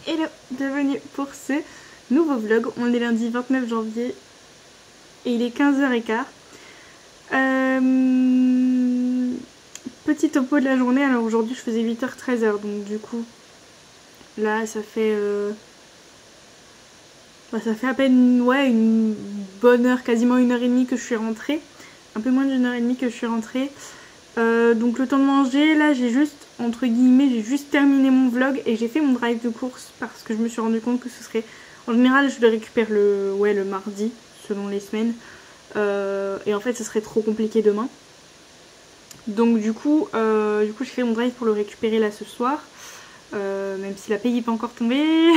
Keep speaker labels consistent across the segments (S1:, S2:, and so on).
S1: Hello, bienvenue pour ce nouveau vlog. On est lundi 29 janvier et il est 15h15. Petit topo de la journée. Alors aujourd'hui je faisais 8h-13h, donc du coup là ça fait à peine une bonne heure, quasiment 1h30 que je suis rentrée. Un peu moins d'1h30 que je suis rentrée. Donc le temps de manger, là j'ai juste, entre guillemets, j'ai juste terminé mon vlog et j'ai fait mon drive de course parce que je me suis rendu compte que ce serait, en général je le récupère le mardi selon les semaines, et en fait ce serait trop compliqué demain. Donc du coup j'ai fait mon drive pour le récupérer là ce soir, même si la paye n'est pas encore tombée.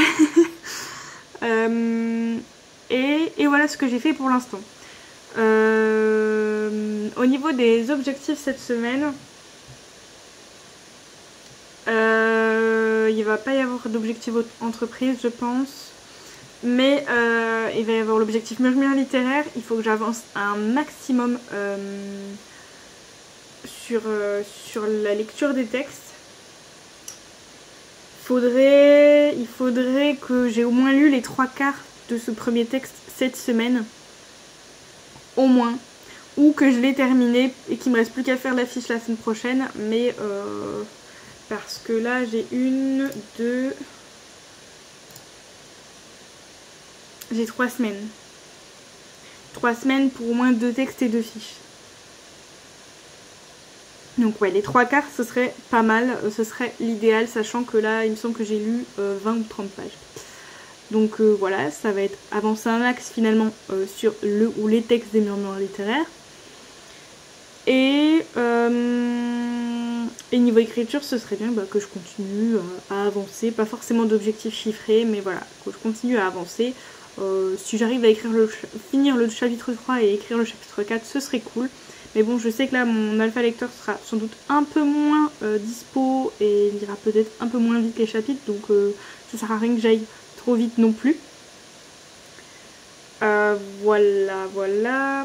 S1: Et voilà ce que j'ai fait pour l'instant. Au niveau des objectifs cette semaine, il va pas y avoir d'objectif entreprise je pense, mais il va y avoir l'objectif murmure littéraire. Il faut que j'avance un maximum sur la lecture des textes. Il faudrait que j'ai au moins lu les 3/4 de ce premier texte cette semaine, au moins, ou que je l'ai terminé et qu'il me reste plus qu'à faire l'affiche la semaine prochaine, mais parce que là j'ai j'ai 3 semaines. 3 semaines pour au moins 2 textes et 2 fiches. Donc ouais, les 3/4 ce serait pas mal, ce serait l'idéal, sachant que là il me semble que j'ai lu 20 ou 30 pages. Donc voilà, ça va être avancer un axe finalement sur le ou les textes des murmures littéraires. Et niveau écriture, ce serait bien que je continue à avancer, pas forcément d'objectifs chiffrés, mais voilà, que je continue à avancer. Si j'arrive à finir le chapitre 3 et écrire le chapitre 4, ce serait cool. Mais bon, je sais que là, mon alpha lecteur sera sans doute un peu moins dispo et lira peut-être un peu moins vite les chapitres, donc ça sert à rien que j'aille trop vite non plus. Voilà.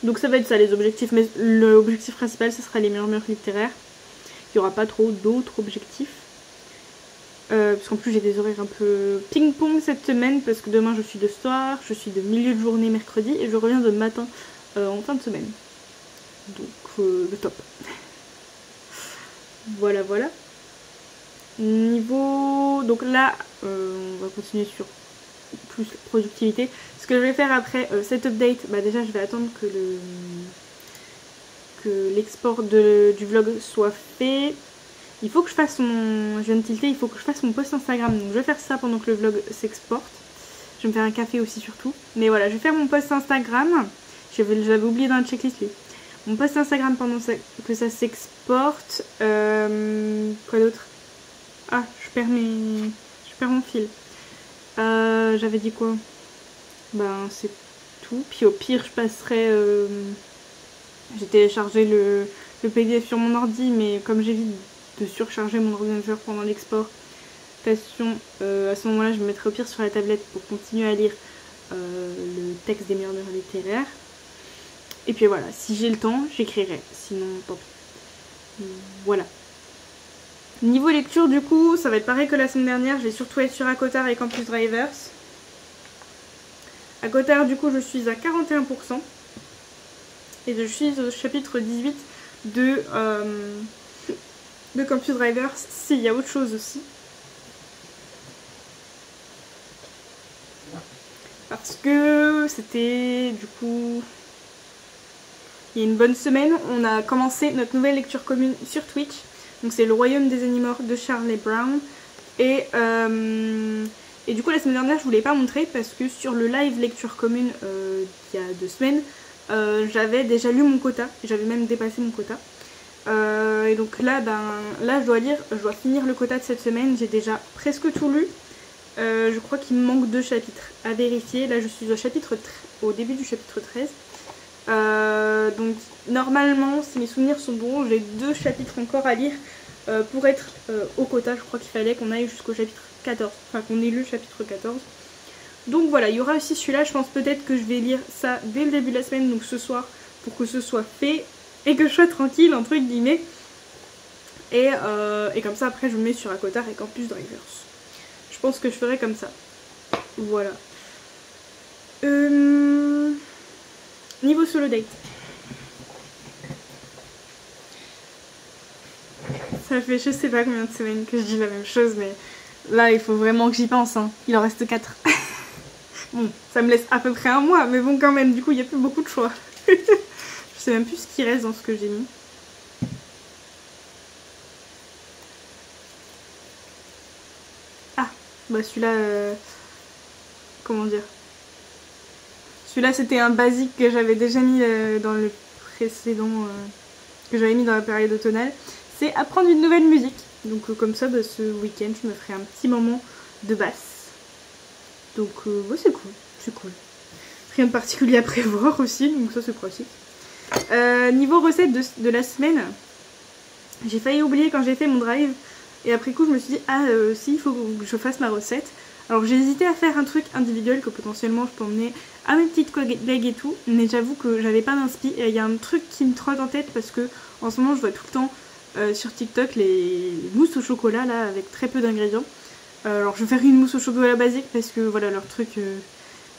S1: Donc ça va être ça les objectifs, mais l'objectif principal ce sera les murmures littéraires. Il n'y aura pas trop d'autres objectifs. Parce qu'en plus j'ai des horaires un peu ping-pong cette semaine, parce que demain je suis de soir, je suis de milieu de journée mercredi et je reviens de matin en fin de semaine. Donc le top. Voilà. Donc là on va continuer sur plus productivité. Ce que je vais faire après cette update, déjà je vais attendre que l'export du vlog soit fait. Il faut que je fasse mon... Je viens de tilter, il faut que je fasse mon post Instagram. Donc je vais faire ça pendant que le vlog s'exporte. Je vais me faire un café aussi surtout. Mais voilà, je vais faire mon post Instagram. J'avais oublié dans la checklist lui. Mon post Instagram pendant que ça s'exporte. Quoi d'autre? Ah, je perds mon fil. J'avais dit quoi? C'est tout. Puis au pire je passerai... J'ai téléchargé le PDF sur mon ordi, mais comme j'évite de surcharger mon ordinateur pendant l'exportation, à ce moment-là je me mettrai au pire sur la tablette pour continuer à lire le texte des murmures littéraires. Et puis voilà, si j'ai le temps, j'écrirai. Sinon, tant pis. Voilà. Niveau lecture, du coup, ça va être pareil que la semaine dernière. Je vais surtout être sur ACOTAR et Campus Drivers. ACOTAR, du coup, je suis à 41%. Et je suis au chapitre 18 de Campus Drivers. S'il y a autre chose aussi. Parce que c'était, du coup, il y a une bonne semaine, on a commencé notre nouvelle lecture commune sur Twitch. Donc c'est Le Royaume des Animaux de Charlie Brown. Et du coup la semaine dernière je vous l'ai pas montré parce que sur le live lecture commune il y a 2 semaines, j'avais déjà lu mon quota. J'avais même dépassé mon quota. Et donc là, là je dois finir le quota de cette semaine. J'ai déjà presque tout lu. Je crois qu'il me manque 2 chapitres à vérifier. Là je suis au début du chapitre 13. Donc normalement, si mes souvenirs sont bons, j'ai 2 chapitres encore à lire pour être au quota. Je crois qu'il fallait qu'on aille jusqu'au chapitre 14, enfin qu'on ait lu le chapitre 14. Donc voilà, il y aura aussi celui-là. Je pense peut-être que je vais lire ça dès le début de la semaine, donc ce soir, pour que ce soit fait et que je sois tranquille entre guillemets. Et comme ça après je me mets sur ACOTAR et Campus Drivers. Je pense que je ferai comme ça. Voilà. Niveau solo date. Ça fait je sais pas combien de semaines que je dis la même chose, mais là il faut vraiment que j'y pense. Hein. Il en reste 4. Bon, ça me laisse à peu près un mois, mais bon quand même, du coup il n'y a plus beaucoup de choix. Je sais même plus ce qui reste dans ce que j'ai mis. Ah, bah celui-là... comment dire? Celui-là c'était un basique que j'avais déjà mis dans le précédent... que j'avais mis dans la période automnale. C'est apprendre une nouvelle musique. Donc comme ça, bah, ce week-end, je me ferai un petit moment de basse. Donc bah, c'est cool, c'est cool. Rien de particulier à prévoir aussi, donc ça c'est pratique. Niveau recette de la semaine, j'ai failli oublier quand j'ai fait mon drive. Et après coup, je me suis dit, ah si, il faut que je fasse ma recette. Alors j'ai hésité à faire un truc individuel que potentiellement je peux emmener à mes petites collègues et tout. Mais j'avoue que j'avais pas d'inspi. Et il y a un truc qui me trotte en tête parce que en ce moment, je vois tout le temps sur TikTok les mousses au chocolat là avec très peu d'ingrédients. Alors je vais faire une mousse au chocolat basique parce que voilà leur truc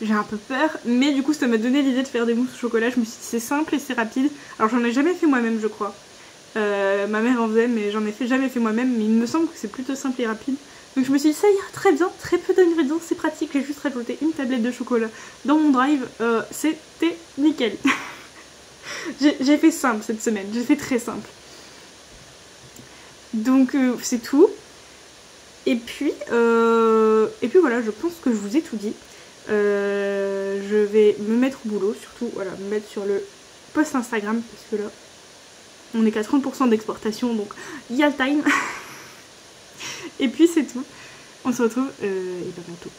S1: j'ai un peu peur, mais du coup ça m'a donné l'idée de faire des mousses au chocolat. Je me suis dit c'est simple et c'est rapide. Alors j'en ai jamais fait moi-même je crois. Ma mère en faisait mais j'en ai jamais fait moi-même, mais il me semble que c'est plutôt simple et rapide. Donc je me suis dit ça ira très bien, très peu d'ingrédients, c'est pratique, j'ai juste rajouté une tablette de chocolat dans mon drive, c'était nickel. J'ai fait simple cette semaine, j'ai fait très simple. Donc c'est tout. Et puis voilà, je pense que je vous ai tout dit. Je vais me mettre au boulot, surtout voilà, me mettre sur le post Instagram parce que là on est qu'à 30% d'exportation, donc il y a le time. Et puis c'est tout. On se retrouve et pas bientôt.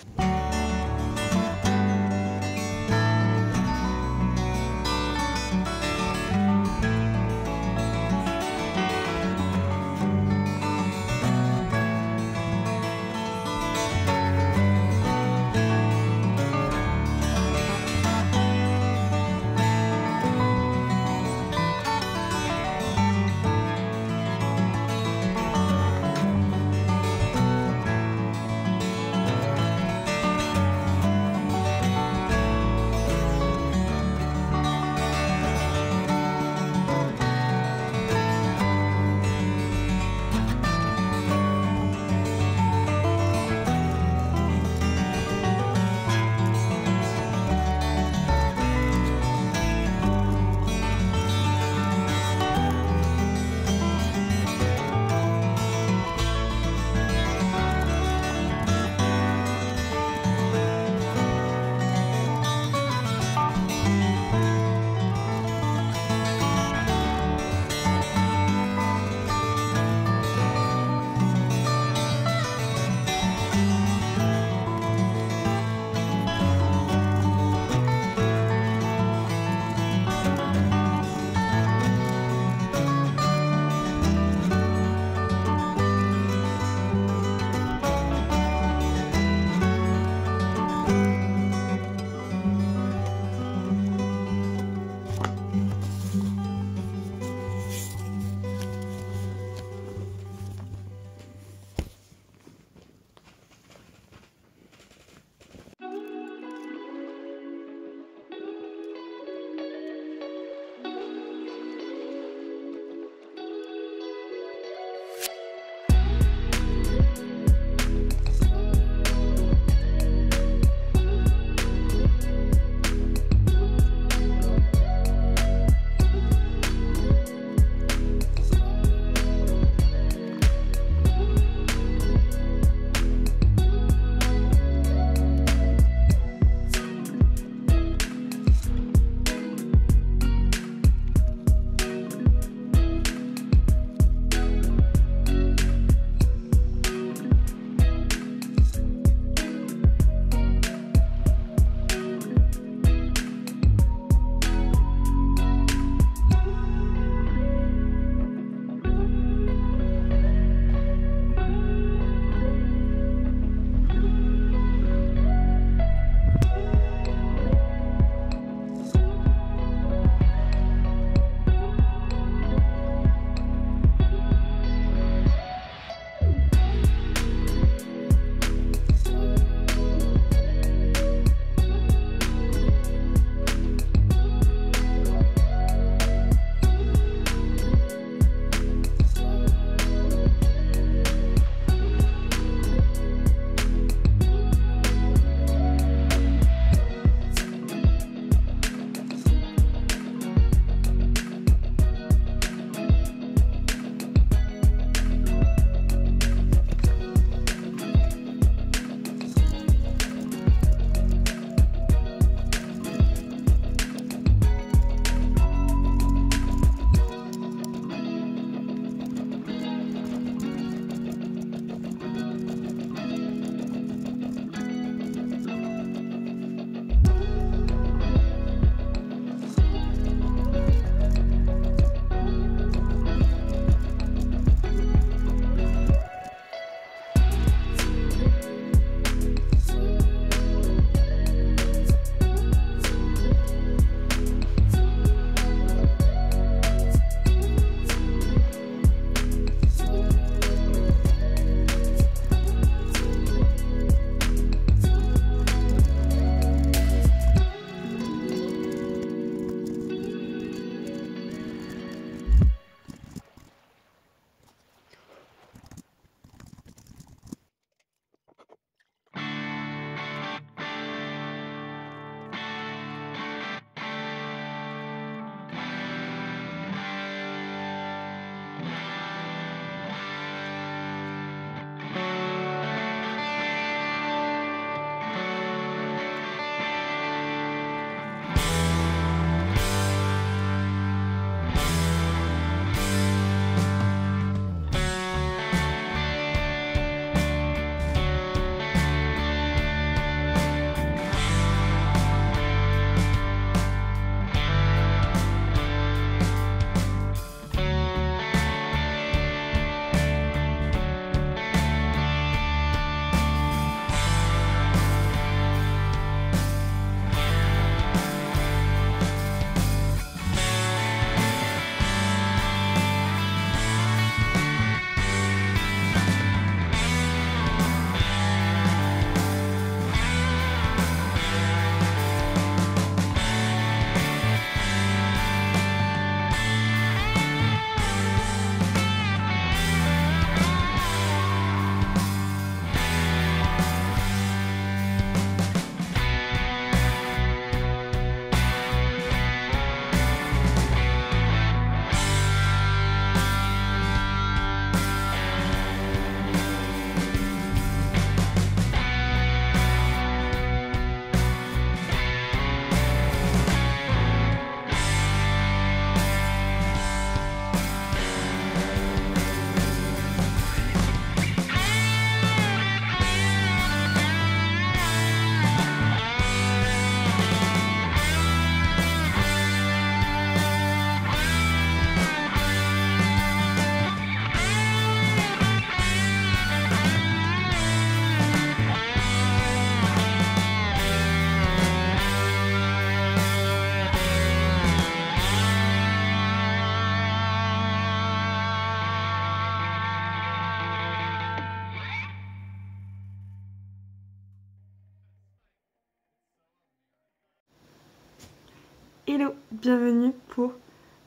S1: Hello, bienvenue pour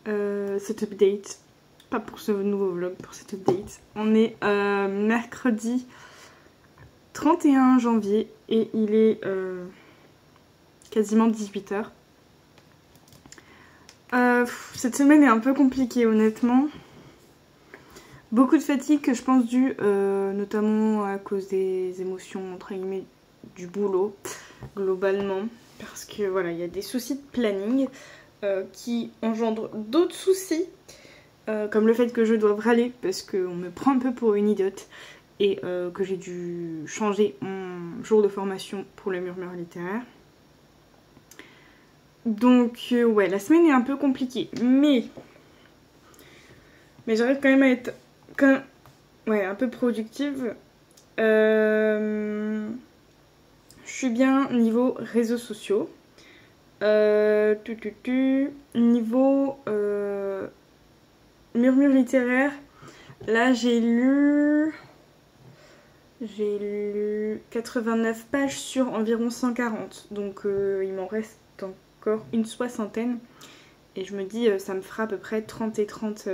S1: cet update. Pas pour ce nouveau vlog, pour cet update. On est mercredi 31 janvier et il est quasiment 18 h. Cette semaine est un peu compliquée honnêtement. Beaucoup de fatigue que je pense due notamment à cause des émotions entre guillemets du boulot globalement. Parce que voilà, il y a des soucis de planning qui engendrent d'autres soucis. Comme le fait que je dois râler parce qu'on me prend un peu pour une idiote. Et que j'ai dû changer mon jour de formation pour le murmure littéraire. Donc ouais, la semaine est un peu compliquée. Mais j'arrive quand même à être un peu productive. Je suis bien niveau réseaux sociaux. Niveau murmure littéraire, là j'ai lu 89 pages sur environ 140. Donc il m'en reste encore une soixantaine. Et je me dis ça me fera à peu près 30 et 30...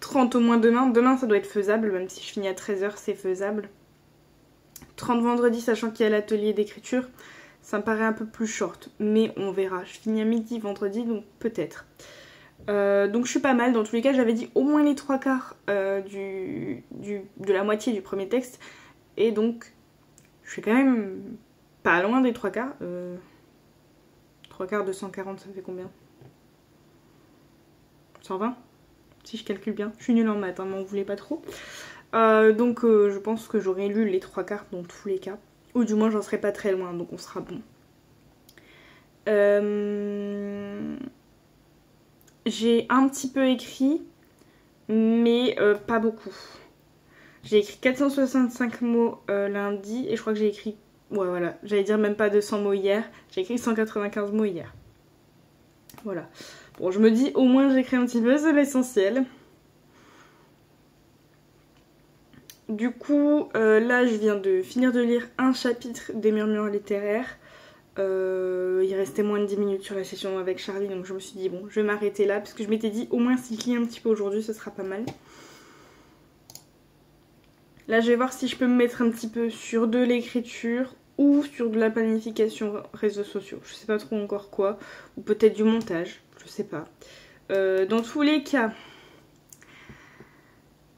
S1: 30 au moins demain. Demain ça doit être faisable, même si je finis à 13 h c'est faisable. 30 vendredi, sachant qu'il y a l'atelier d'écriture, ça me paraît un peu plus short. Mais on verra. Je finis à midi vendredi, donc peut-être. Donc je suis pas mal. Dans tous les cas, j'avais dit au moins les 3/4 de la moitié du premier texte. Et donc, je suis quand même pas loin des 3/4. 3/4 de 140, ça fait combien? 120? Si je calcule bien. Je suis nulle en maths, hein, m'en voulez pas trop. Donc je pense que j'aurais lu les 3/4 dans tous les cas. Ou du moins j'en serai pas très loin, donc on sera bon. J'ai un petit peu écrit, mais pas beaucoup. J'ai écrit 465 mots lundi et je crois que j'ai écrit... Ouais voilà, j'allais dire même pas 200 mots hier. J'ai écrit 195 mots hier. Voilà. Bon, je me dis au moins j'écris un petit peu, c'est l'essentiel. Du coup, là je viens de finir de lire un chapitre des murmures littéraires. Il restait moins de 10 minutes sur la session avec Charlie, donc je me suis dit bon, je vais m'arrêter là parce que je m'étais dit au moins si je lis un petit peu aujourd'hui, ce sera pas mal. Là je vais voir si je peux me mettre un petit peu sur de l'écriture ou sur de la planification réseaux sociaux. Je sais pas trop encore quoi, ou peut-être du montage, je sais pas. Dans tous les cas,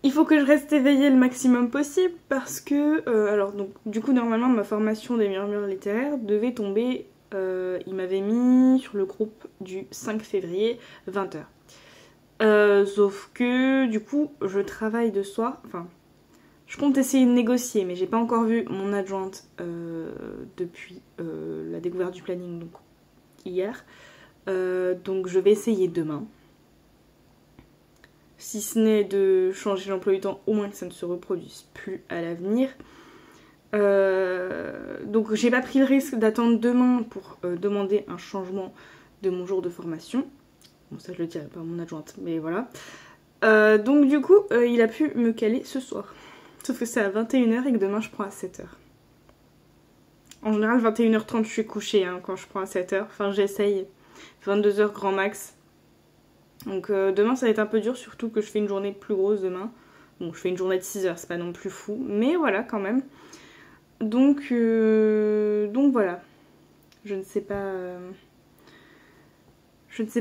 S1: il faut que je reste éveillée le maximum possible parce que, alors donc du coup normalement ma formation des murmures littéraires devait tomber, il m'avait mis sur le groupe du 5 février 20 h. Sauf que du coup je travaille de soir, enfin je compte essayer de négocier mais j'ai pas encore vu mon adjointe depuis la découverte du planning, donc hier. Donc je vais essayer demain. Si ce n'est de changer l'emploi du temps, au moins que ça ne se reproduise plus à l'avenir. Donc j'ai pas pris le risque d'attendre demain pour demander un changement de mon jour de formation. Bon ça je le dirai pas à mon adjointe, mais voilà. Donc du coup il a pu me caler ce soir. Sauf que c'est à 21 h et que demain je prends à 7 h. En général 21 h 30 je suis couchée hein, quand je prends à 7 h. Enfin j'essaye. 22 h grand max. Donc demain ça va être un peu dur, surtout que je fais une journée plus grosse demain. Bon je fais une journée de 6 h, c'est pas non plus fou, mais voilà quand même. Donc voilà. Je ne sais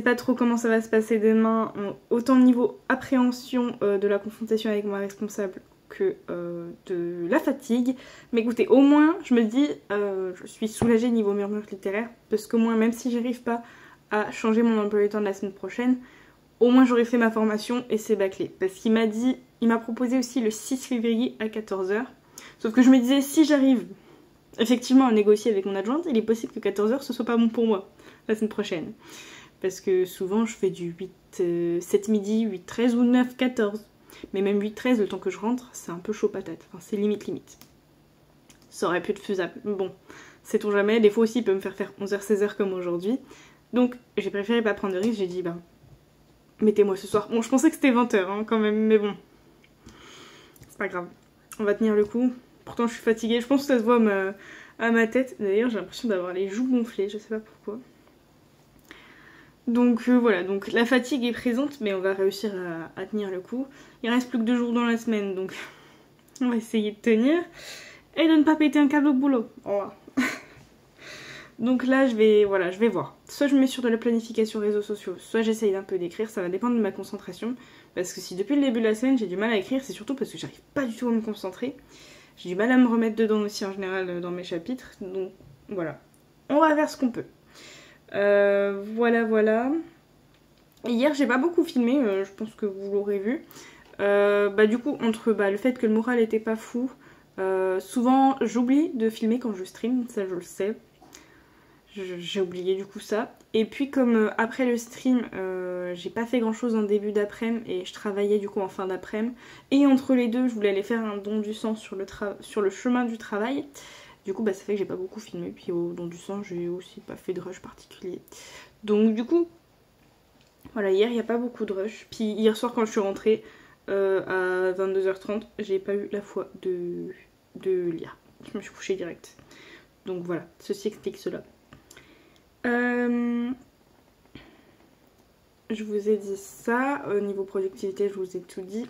S1: pas trop comment ça va se passer demain, autant niveau appréhension de la confrontation avec ma responsable que de la fatigue. Mais écoutez, au moins je me dis, je suis soulagée niveau murmure littéraire, parce qu'au moins même si j'arrive pas à changer mon emploi du temps de la semaine prochaine, au moins j'aurais fait ma formation et c'est bâclé. Parce qu'il m'a proposé aussi le 6 février à 14 h. Sauf que je me disais, si j'arrive effectivement à négocier avec mon adjointe, il est possible que 14 h ce soit pas bon pour moi la semaine prochaine. Parce que souvent je fais du 7 midi, 8-13 ou 9-14. Mais même 8-13, le temps que je rentre, c'est un peu chaud patate. Enfin, c'est limite. Ça aurait pu être faisable. Bon, sait-on jamais. Des fois aussi, il peut me faire 11 h 16 h comme aujourd'hui. Donc, j'ai préféré pas prendre de risque. J'ai dit, bah, mettez-moi ce soir. Bon, je pensais que c'était 20 h hein, quand même, mais bon. C'est pas grave. On va tenir le coup. Pourtant, je suis fatiguée. Je pense que ça se voit à ma tête. D'ailleurs, j'ai l'impression d'avoir les joues gonflées. Je sais pas pourquoi. Donc voilà, donc la fatigue est présente, mais on va réussir à tenir le coup. Il reste plus que 2 jours dans la semaine, donc on va essayer de tenir. Et de ne pas péter un câble au boulot. Voilà. Donc là, je vais voir. Soit je me mets sur de la planification réseaux sociaux, soit j'essaye d'un peu d'écrire, ça va dépendre de ma concentration. Parce que si depuis le début de la semaine, j'ai du mal à écrire, c'est surtout parce que j'arrive pas du tout à me concentrer. J'ai du mal à me remettre dedans aussi en général dans mes chapitres. Donc voilà, on va faire ce qu'on peut. Voilà. Hier, j'ai pas beaucoup filmé, je pense que vous l'aurez vu. Du coup, entre le fait que le moral était pas fou, souvent j'oublie de filmer quand je stream, ça je le sais. J'ai oublié du coup ça. Et puis comme après le stream, j'ai pas fait grand chose en début d'après-midi et je travaillais du coup en fin d'après-midi. Et entre les deux, je voulais aller faire un don du sang sur le chemin du travail. Du coup, ça fait que j'ai pas beaucoup filmé. Puis au don du sang, j'ai aussi pas fait de rush particulier. Donc du coup, voilà, hier il n'y a pas beaucoup de rush. Puis hier soir quand je suis rentrée à 22h30, j'ai pas eu la foi de lire. Je me suis couchée direct. Donc voilà, ceci explique cela. Je vous ai dit ça. Au niveau productivité, je vous ai tout dit.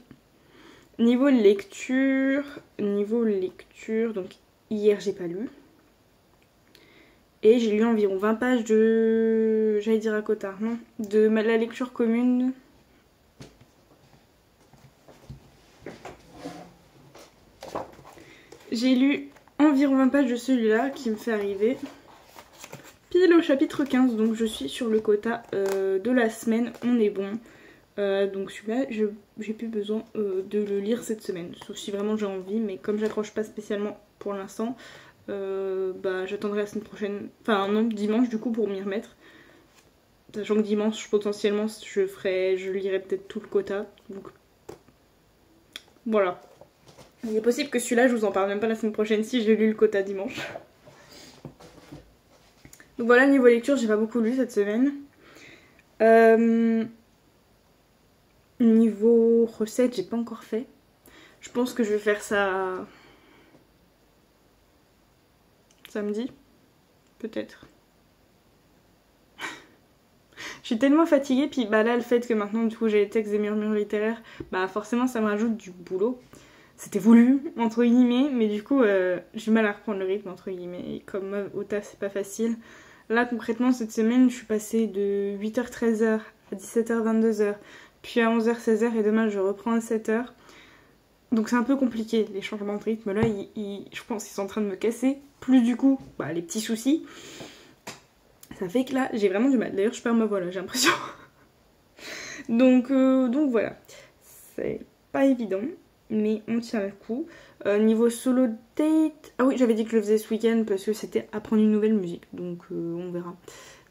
S1: Niveau lecture, donc hier j'ai pas lu. Et j'ai lu environ 20 pages de... J'allais dire à Cotard, non, de la lecture commune. J'ai lu environ 20 pages de celui-là qui me fait arriver pile au chapitre 15, donc je suis sur le quota de la semaine, on est bon. Donc celui-là, j'ai plus besoin de le lire cette semaine, sauf si vraiment j'ai envie, mais comme j'accroche pas spécialement pour l'instant, j'attendrai la semaine prochaine, enfin non, dimanche du coup pour m'y remettre. Sachant que dimanche, potentiellement, je lirai peut-être tout le quota, donc voilà. Il est possible que celui-là, je vous en parle même pas la semaine prochaine si j'ai lu le quota dimanche. Donc voilà, niveau lecture, j'ai pas beaucoup lu cette semaine. Niveau recette, j'ai pas encore fait. Je pense que je vais faire ça samedi, peut-être. Je suis tellement fatiguée, puis là, le fait que maintenant, du coup, j'ai les textes des murmures littéraires, forcément, ça me rajoute du boulot. C'était voulu, entre guillemets, mais du coup, j'ai du mal à reprendre le rythme, entre guillemets. Et comme au taf, c'est pas facile. Là, concrètement, cette semaine, je suis passée de 8h-13h à 17h-22h, puis à 11h-16h, et demain, je reprends à 7h. Donc c'est un peu compliqué, les changements de rythme. Là, je pense qu'ils sont en train de me casser. Plus du coup, les petits soucis. Ça fait que là, j'ai vraiment du mal. D'ailleurs, je perds ma voix, là, j'ai l'impression. donc voilà. C'est pas évident, mais on tient le coup. Niveau solo date... Ah oui, j'avais dit que je le faisais ce week-end parce que c'était apprendre une nouvelle musique. Donc on verra.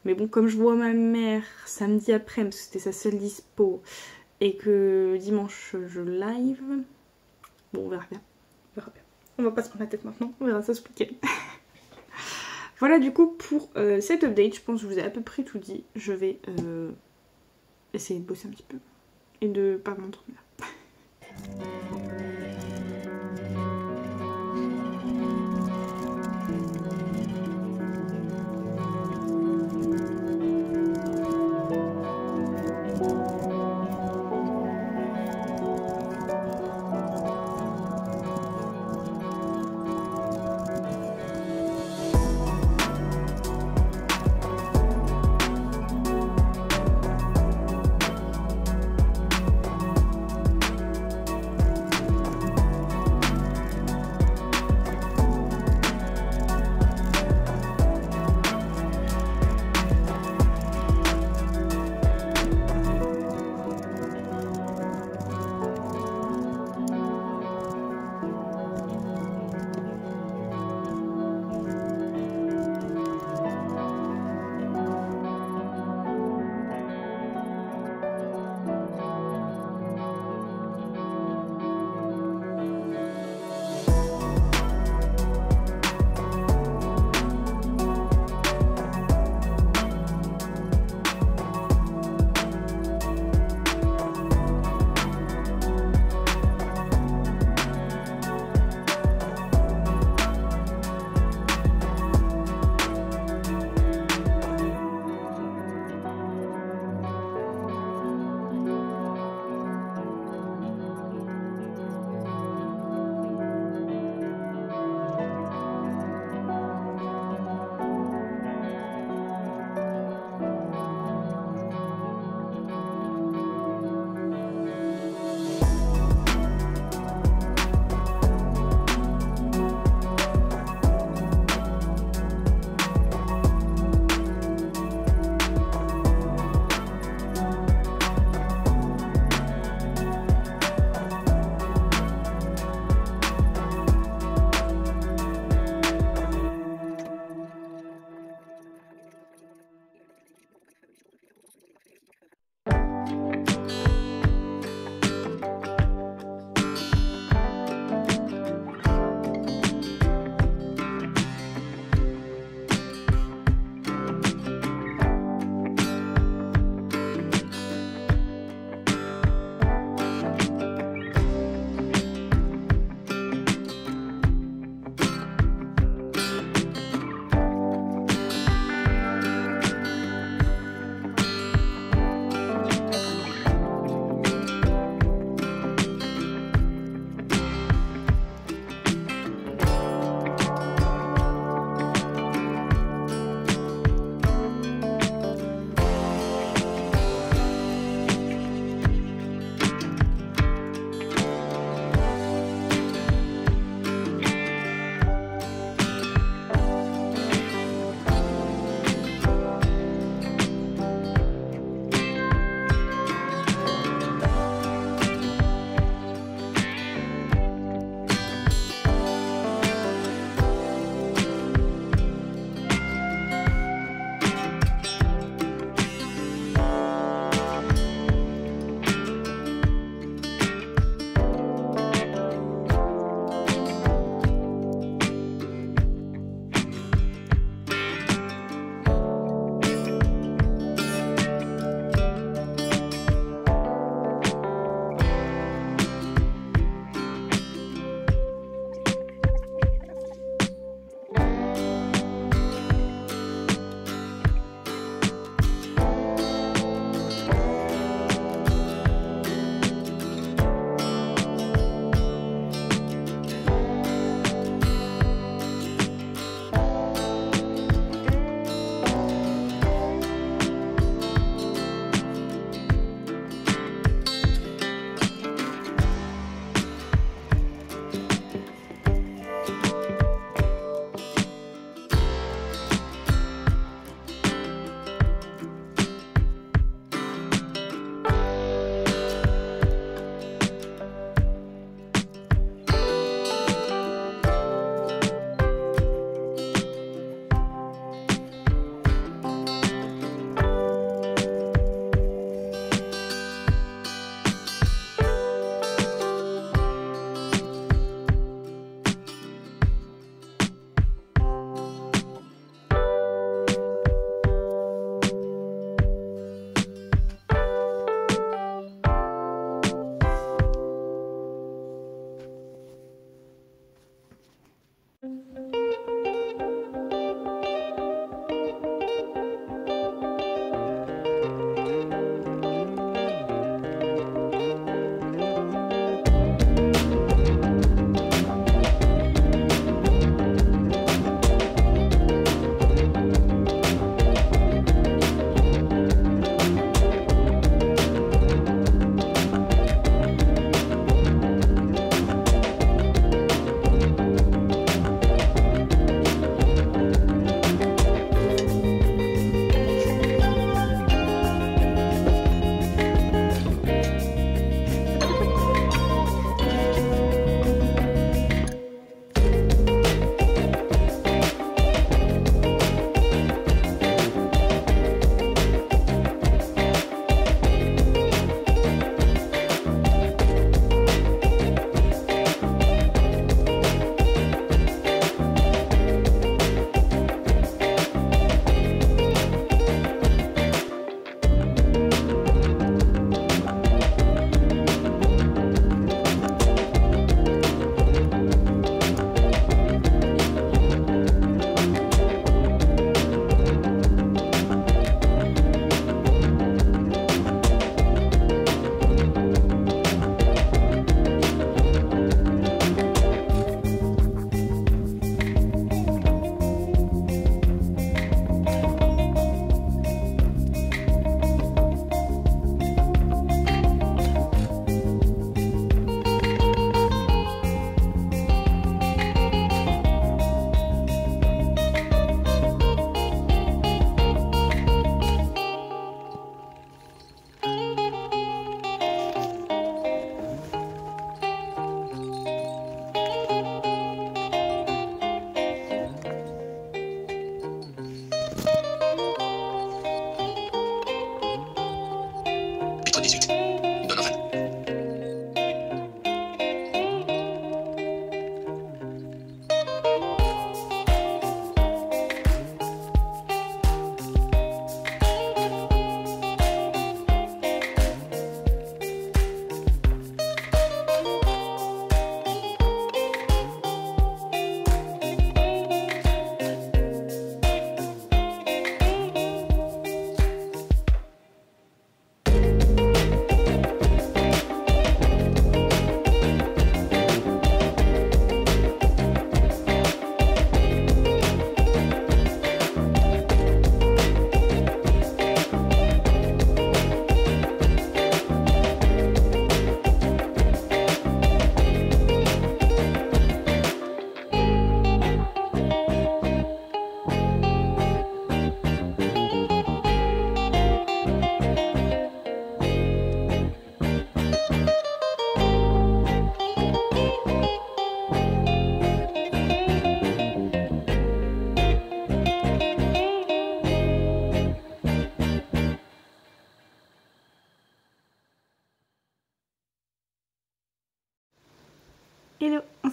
S1: Mais bon, comme je vois ma mère samedi après, parce que c'était sa seule dispo, et que dimanche je live... Bon, on verra bien. On va pas se prendre la tête maintenant. On verra ça ce week-end. Voilà, du coup, pour cette update, je pense que je vous ai à peu près tout dit. Je vais essayer de bosser un petit peu. Et de pas m'endormir.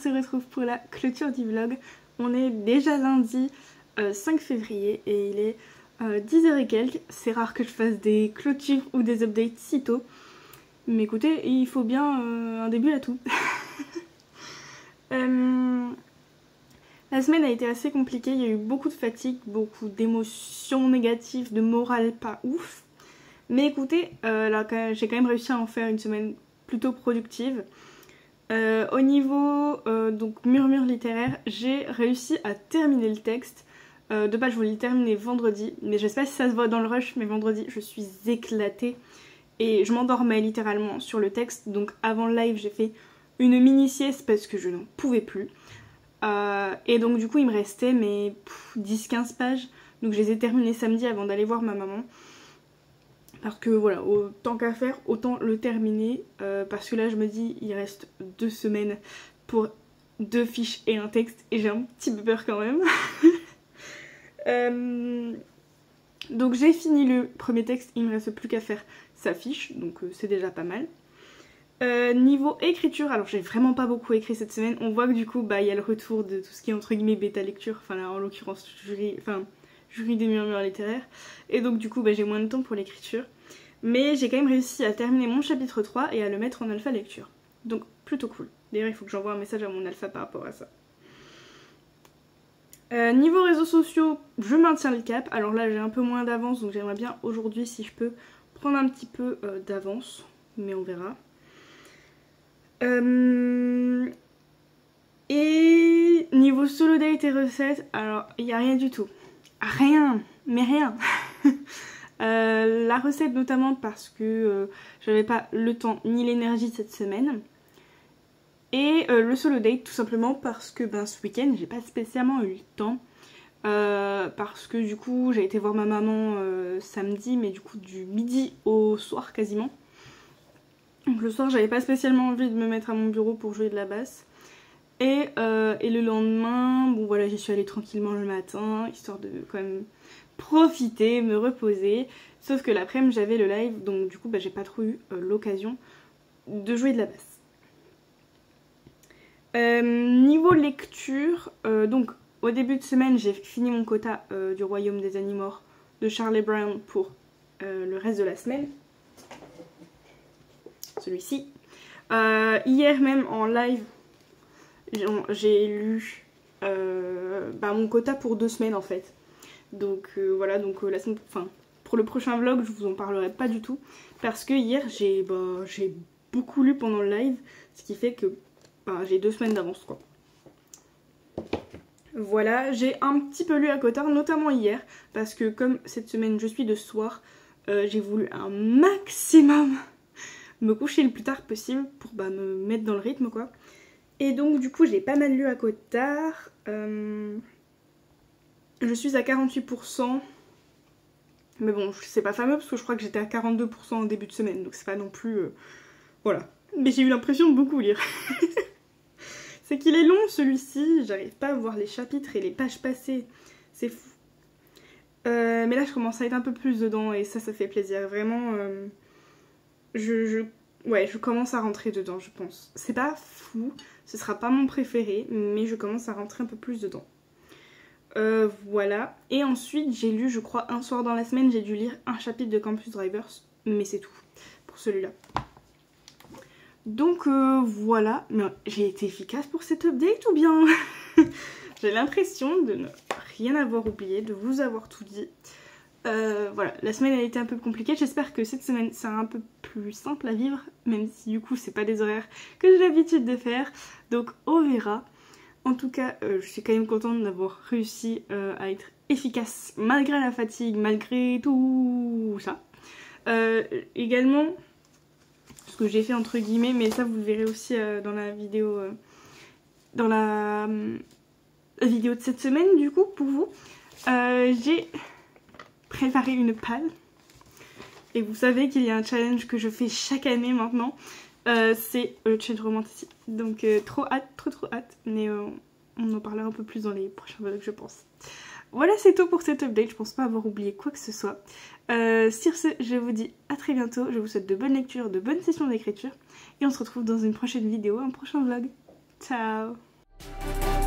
S1: se retrouve pour la clôture du vlog. On est déjà lundi 5 février et il est 10h et quelques. C'est rare que je fasse des clôtures ou des updates si tôt. Mais écoutez, il faut bien un début à tout. La semaine a été assez compliquée, il y a eu beaucoup de fatigue, beaucoup d'émotions négatives, de morale pas ouf. Mais écoutez, là j'ai quand même réussi à en faire une semaine plutôt productive. Au niveau donc murmure littéraire, j'ai réussi à terminer le texte. De base je voulais le terminer vendredi, mais je sais pas si ça se voit dans le rush, mais vendredi je suis éclatée. Et je m'endormais littéralement sur le texte, donc avant le live j'ai fait une mini sieste parce que je n'en pouvais plus. Et donc du coup il me restait mais 10-15 pages, donc je les ai terminées samedi avant d'aller voir ma maman. Parce que voilà, autant qu'à faire, autant le terminer. Parce que là je me dis il reste 2 semaines pour 2 fiches et un texte et j'ai un petit peu peur quand même. Donc j'ai fini le premier texte, il me reste plus qu'à faire sa fiche, donc c'est déjà pas mal. Niveau écriture, alors j'ai vraiment pas beaucoup écrit cette semaine. On voit que du coup il y a le retour de tout ce qui est entre guillemets bêta lecture, enfin là en l'occurrence jury des murmures littéraires. Et donc du coup j'ai moins de temps pour l'écriture. Mais j'ai quand même réussi à terminer mon chapitre 3 et à le mettre en alpha lecture. Donc plutôt cool. D'ailleurs il faut que j'envoie un message à mon alpha par rapport à ça. Niveau réseaux sociaux, je maintiens le cap. Alors là j'ai un peu moins d'avance, donc j'aimerais bien aujourd'hui si je peux prendre un petit peu d'avance. Mais on verra. Et niveau solo date et recettes, alors il n'y a rien du tout. Rien, mais rien. La recette notamment parce que j'avais pas le temps ni l'énergie cette semaine. Et le solo date tout simplement parce que ce week-end j'ai pas spécialement eu le temps. Parce que du coup j'ai été voir ma maman samedi, mais du coup du midi au soir quasiment. Donc le soir j'avais pas spécialement envie de me mettre à mon bureau pour jouer de la basse. Et le lendemain, bon voilà, j'y suis allée tranquillement le matin, histoire de quand même profiter, me reposer. Sauf que l'après-midi j'avais le live, donc du coup j'ai pas trop eu l'occasion de jouer de la basse. Niveau lecture, donc au début de semaine j'ai fini mon quota du Royaume des Animorphes de Charlie Brown pour le reste de la semaine. Celui-ci. Hier même en live, j'ai lu mon quota pour 2 semaines en fait. Donc voilà, donc la semaine, pour le prochain vlog je vous en parlerai pas du tout. Parce que hier j'ai beaucoup lu pendant le live, ce qui fait que j'ai 2 semaines d'avance quoi. Voilà, j'ai un petit peu lu à côté, notamment hier, parce que comme cette semaine je suis de soir, j'ai voulu un maximum me coucher le plus tard possible pour me mettre dans le rythme quoi. Et donc du coup j'ai pas mal lu à Cotard. Je suis à 48%. Mais bon c'est pas fameux parce que je crois que j'étais à 42% en début de semaine. Donc c'est pas non plus... voilà. Mais j'ai eu l'impression de beaucoup lire. C'est qu'il est long celui-ci. J'arrive pas à voir les chapitres et les pages passées. C'est fou. Mais là je commence à être un peu plus dedans et ça fait plaisir. Vraiment... je commence à rentrer dedans je pense. C'est pas fou, ce sera pas mon préféré, mais je commence à rentrer un peu plus dedans. Voilà. Et ensuite j'ai lu, je crois un soir dans la semaine, j'ai dû lire un chapitre de Campus Drivers, mais c'est tout pour celui-là. Donc voilà, mais j'ai été efficace pour cette update ou bien j'ai l'impression de ne rien avoir oublié, de vous avoir tout dit. Voilà, la semaine a été un peu compliquée, j'espère que cette semaine sera un peu plus simple à vivre, même si du coup c'est pas des horaires que j'ai l'habitude de faire, donc on verra. En tout cas, je suis quand même contente d'avoir réussi à être efficace malgré la fatigue, malgré tout ça. Également, ce que j'ai fait entre guillemets, mais ça vous le verrez aussi dans la vidéo, la vidéo de cette semaine du coup pour vous, j'ai préparer une palle. Et vous savez qu'il y a un challenge que je fais chaque année maintenant. C'est le challenge romantique. Donc trop hâte, trop hâte. Mais on en parlera un peu plus dans les prochains vlogs je pense. Voilà c'est tout pour cette update. Je pense pas avoir oublié quoi que ce soit. Sur ce je vous dis à très bientôt. Je vous souhaite de bonnes lectures, de bonnes sessions d'écriture. Et on se retrouve dans une prochaine vidéo, un prochain vlog. Ciao. ciao.